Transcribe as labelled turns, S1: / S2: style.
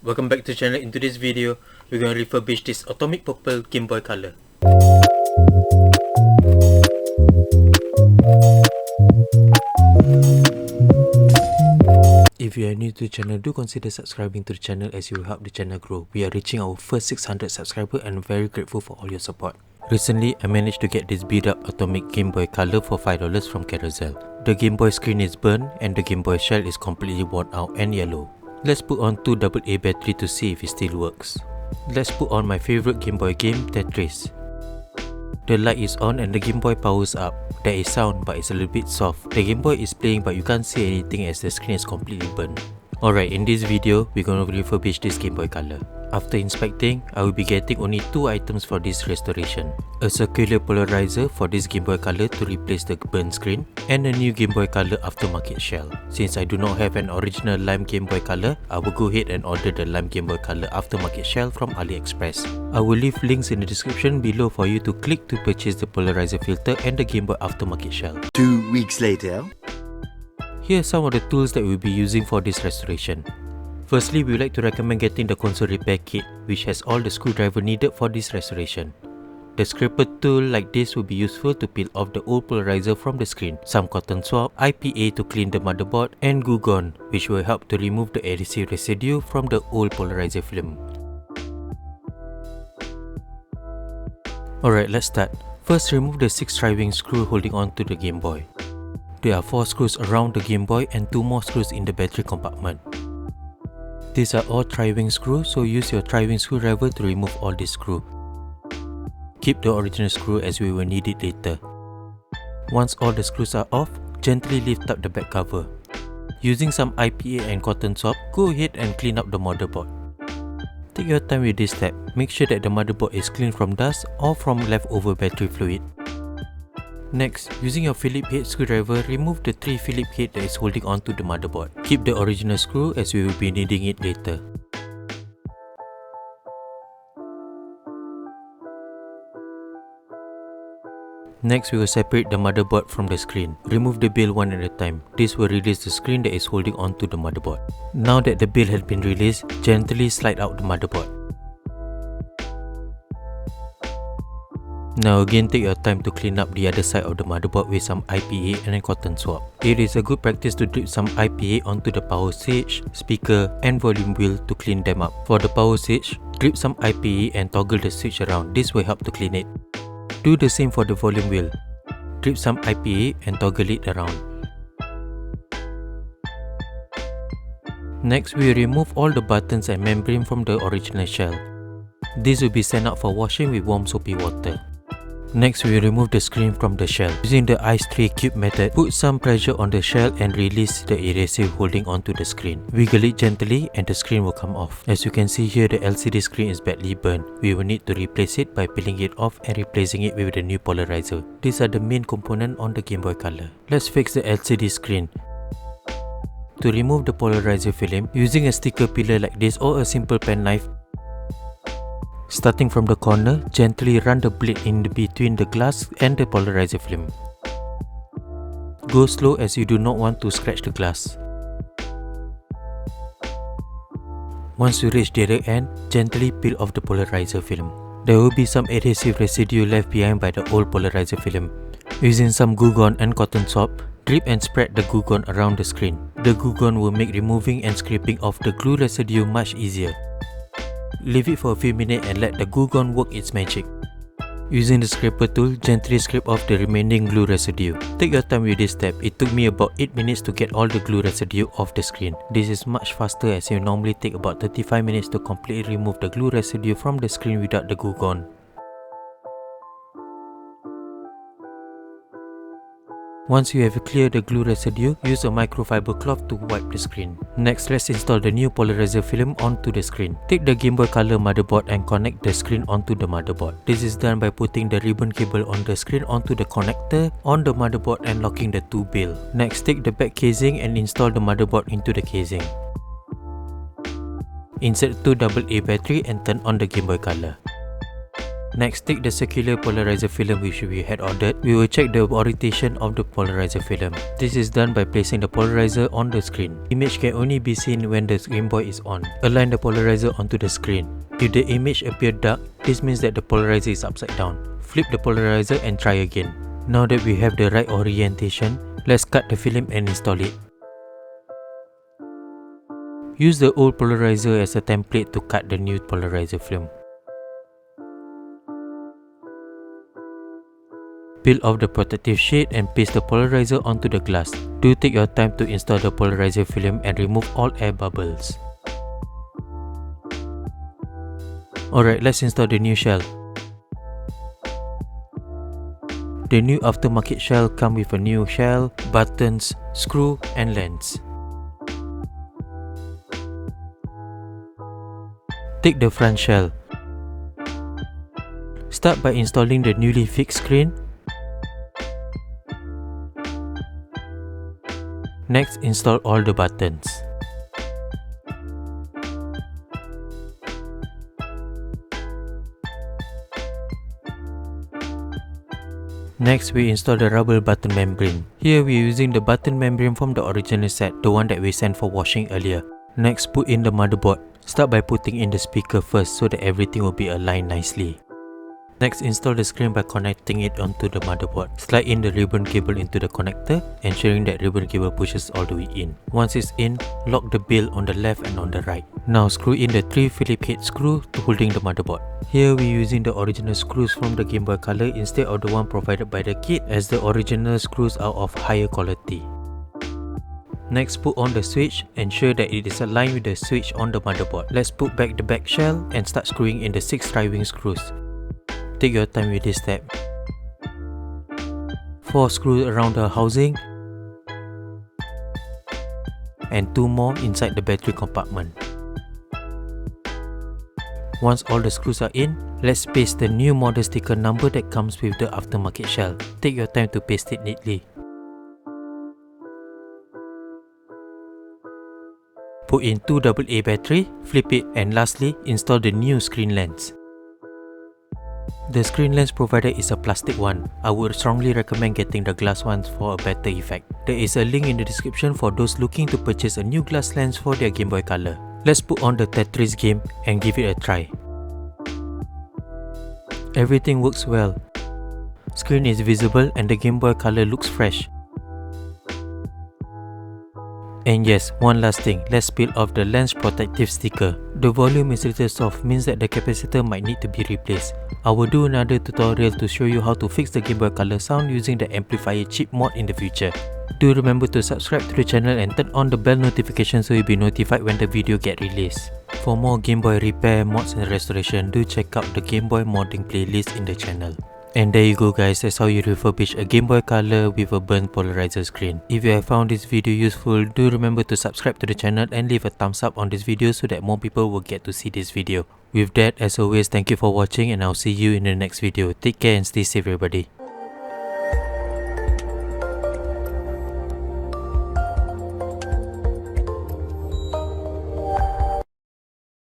S1: Welcome back to the channel. In today's video, we're going to refurbish this atomic purple Game Boy Color. If you are new to the channel, do consider subscribing to the channel as you will help the channel grow. We are reaching our first 600 subscribers and I'm very grateful for all your support. Recently, I managed to get this beat up atomic Game Boy Color for $5 from Carousell. The Game Boy screen is burned and the Game Boy shell is completely worn out and yellow. Let's put on 2 AA battery to see if it still works. Let's put on my favorite Game Boy game, Tetris. The light is on and the Game Boy powers up. There is sound but it's a little bit soft. The Game Boy is playing but you can't see anything as the screen is completely burned. Alright, in this video, we're gonna refurbish this Game Boy Color. After inspecting, I will be getting only 2 items for this restoration. A circular polarizer for this Game Boy Color to replace the burnt screen, and a new Game Boy Color aftermarket shell. Since I do not have an original lime Game Boy Color, I will go ahead and order the lime Game Boy Color aftermarket shell from AliExpress. I will leave links in the description below for you to click to purchase the polarizer filter and the Game Boy aftermarket shell.
S2: 2 weeks later.
S1: Here are some of the tools that we'll be using for this restoration. Firstly, we would like to recommend getting the console repair kit, which has all the screwdriver needed for this restoration. The scraper tool like this will be useful to peel off the old polarizer from the screen, some cotton swab, IPA to clean the motherboard, and glue gun, which will help to remove the adhesive residue from the old polarizer film. Alright, let's start. First, remove the 6 driving screw holding on to the Game Boy. There are 4 screws around the Game Boy and 2 more screws in the battery compartment. These are all driving screws, so use your driving screwdriver to remove all these screws. Keep the original screw as we will need it later. Once all the screws are off, gently lift up the back cover. Using some IPA and cotton swab, go ahead and clean up the motherboard. Take your time with this step. Make sure that the motherboard is clean from dust or from leftover battery fluid. Next, using your Phillips head screwdriver, remove the 3 Phillips head that is holding onto the motherboard. Keep the original screw as we will be needing it later. Next, we will separate the motherboard from the screen. Remove the bail one at a time. This will release the screen that is holding onto the motherboard. Now that the bail has been released, gently slide out the motherboard. Now again, take your time to clean up the other side of the motherboard with some IPA and a cotton swab. It is a good practice to drip some IPA onto the power switch, speaker and volume wheel to clean them up. For the power switch, drip some IPA and toggle the switch around. This will help to clean it. Do the same for the volume wheel. Drip some IPA and toggle it around. Next, we remove all the buttons and membrane from the original shell. This will be sent out for washing with warm soapy water. Next, we remove the screen from the shell. Using the ice tray cube method, put some pressure on the shell and release the adhesive holding onto the screen. Wiggle it gently and the screen will come off. As you can see here, the LCD screen is badly burned. We will need to replace it by peeling it off and replacing it with the new polarizer. These are the main components on the Game Boy Color. Let's fix the LCD screen. To remove the polarizer film, using a sticker peeler like this or a simple pen knife, starting from the corner, gently run the blade in between the glass and the polarizer film. Go slow as you do not want to scratch the glass. Once you reach the other end, gently peel off the polarizer film. There will be some adhesive residue left behind by the old polarizer film. Using some glue gun and cotton swab, drip and spread the glue gun around the screen. The glue gun will make removing and scraping off the glue residue much easier. Leave it for a few minutes and let the glue gun work its magic. Using the scraper tool, gently scrape off the remaining glue residue. Take your time with this step. It took me about 8 minutes to get all the glue residue off the screen. This is much faster as it normally take about 35 minutes to completely remove the glue residue from the screen without the glue gun. Once you have cleared the glue residue, use a microfiber cloth to wipe the screen. Next, let's install the new polarizer film onto the screen. Take the Game Boy Color motherboard and connect the screen onto the motherboard. This is done by putting the ribbon cable on the screen onto the connector on the motherboard and locking the 2 bail. Next, take the back casing and install the motherboard into the casing. Insert 2 AA battery and turn on the Game Boy Color. Next, take the circular polarizer film which we had ordered. We will check the orientation of the polarizer film. This is done by placing the polarizer on the screen. Image can only be seen when the Game Boy is on. Align the polarizer onto the screen. If the image appears dark, this means that the polarizer is upside down. Flip the polarizer and try again. Now that we have the right orientation, let's cut the film and install it. Use the old polarizer as a template to cut the new polarizer film. Peel off the protective sheet and paste the polarizer onto the glass. Do take your time to install the polarizer film and remove all air bubbles. Alright, let's install the new shell. The new aftermarket shell comes with a new shell, buttons, screw and lens. Take the front shell. Start by installing the newly fixed screen. Next, install all the buttons. Next, we install the rubber button membrane. Here we are using the button membrane from the original set, the one that we sent for washing earlier. Next, put in the motherboard. Start by putting in the speaker first so that everything will be aligned nicely. Next, install the screen by connecting it onto the motherboard. Slide in the ribbon cable into the connector, ensuring that ribbon cable pushes all the way in. Once it's in, lock the bill on the left and on the right. Now screw in the 3 Phillips head screw to holding the motherboard. Here we're using the original screws from the Game Boy Color instead of the one provided by the kit, as the original screws are of higher quality. Next, put on the switch, ensure that it is aligned with the switch on the motherboard. Let's put back the back shell and start screwing in the 6 driving screws. Take your time with this step. 4 screws around the housing and 2 more inside the battery compartment. Once all the screws are in, let's paste the new model sticker number that comes with the aftermarket shell. Take your time to paste it neatly. Put in 2 AA battery, flip it, and lastly, install the new screen lens. The screen lens provided is a plastic one. I would strongly recommend getting the glass ones for a better effect. There is a link in the description for those looking to purchase a new glass lens for their Game Boy Color. Let's put on the Tetris game and give it a try. Everything works well. Screen is visible and the Game Boy Color looks fresh. And yes, one last thing, let's peel off the lens protective sticker. The volume is little soft, means that the capacitor might need to be replaced. I will do another tutorial to show you how to fix the Game Boy Color sound using the amplifier chip mod in the future. Do remember to subscribe to the channel and turn on the bell notification so you'll be notified when the video get released. For more Game Boy repair, mods and restoration, do check out the Game Boy modding playlist in the channel. And there you go guys, that's how you refurbish a Game Boy Color with a burnt polarizer screen. If you have found this video useful, do remember to subscribe to the channel and leave a thumbs up on this video so that more people will get to see this video. With that, as always, thank you for watching and I'll see you in the next video. Take care and stay safe everybody.